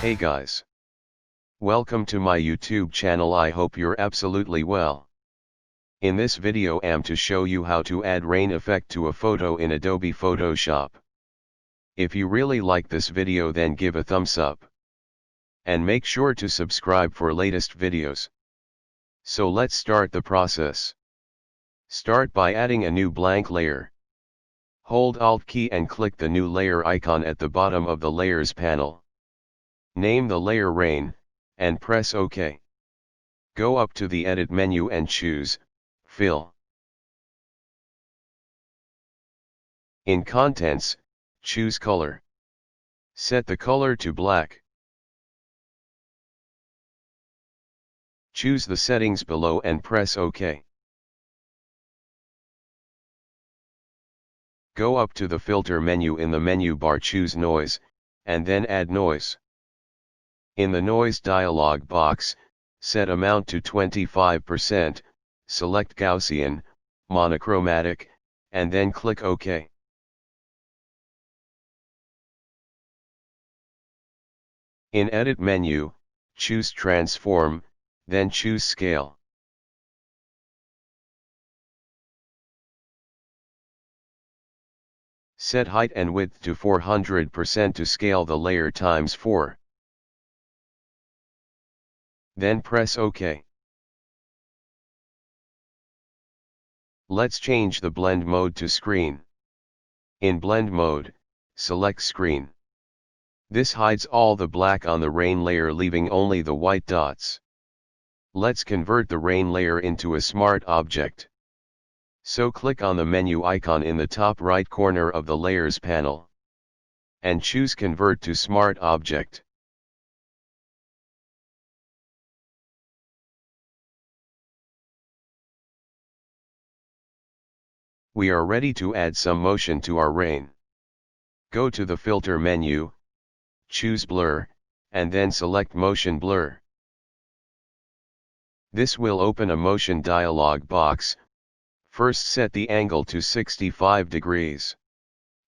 Hey guys. Welcome to my YouTube channel. I hope you're absolutely well. In this video I'm to show you how to add rain effect to a photo in Adobe Photoshop. If you really like this video then give a thumbs up. And make sure to subscribe for latest videos. So let's start the process. Start by adding a new blank layer. Hold Alt key and click the new layer icon at the bottom of the layers panel. Name the layer rain, and press OK. Go up to the edit menu and choose Fill. In Contents, choose Color. Set the color to black. Choose the settings below and press OK. Go up to the Filter menu in the menu bar, choose Noise, and then add Noise. In the Noise dialog box, set amount to 25%, select Gaussian, monochromatic, and then click OK. In Edit menu, choose Transform, then choose Scale. Set height and width to 400% to scale the layer times 4. Then press OK. Let's change the blend mode to screen. In blend mode, select screen. This hides all the black on the rain layer, leaving only the white dots. Let's convert the rain layer into a smart object. So click on the menu icon in the top right corner of the layers panel. And choose Convert to Smart Object. We are ready to add some motion to our rain. Go to the Filter menu, choose Blur, and then select Motion Blur. This will open a motion dialog box. First set the angle to 65 degrees.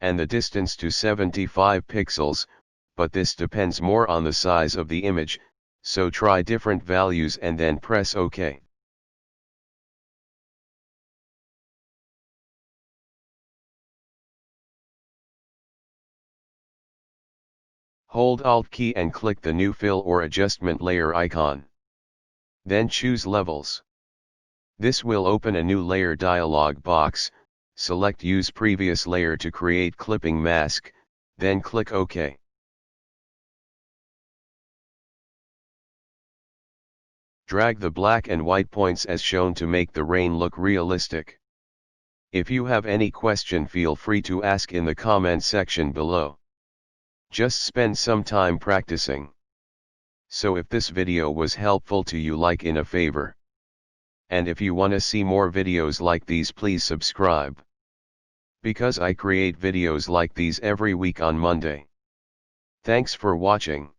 And the distance to 75 pixels, but this depends more on the size of the image, so try different values and then press OK. Hold Alt key and click the new Fill or Adjustment layer icon. Then choose Levels. This will open a new layer dialog box. Select Use Previous Layer to create clipping mask, then click OK. Drag the black and white points as shown to make the rain look realistic. If you have any question, feel free to ask in the comment section below. Just spend some time practicing. So if this video was helpful to you, like in a favor. And if you wanna see more videos like these, please subscribe. Because I create videos like these every week on Monday. Thanks for watching.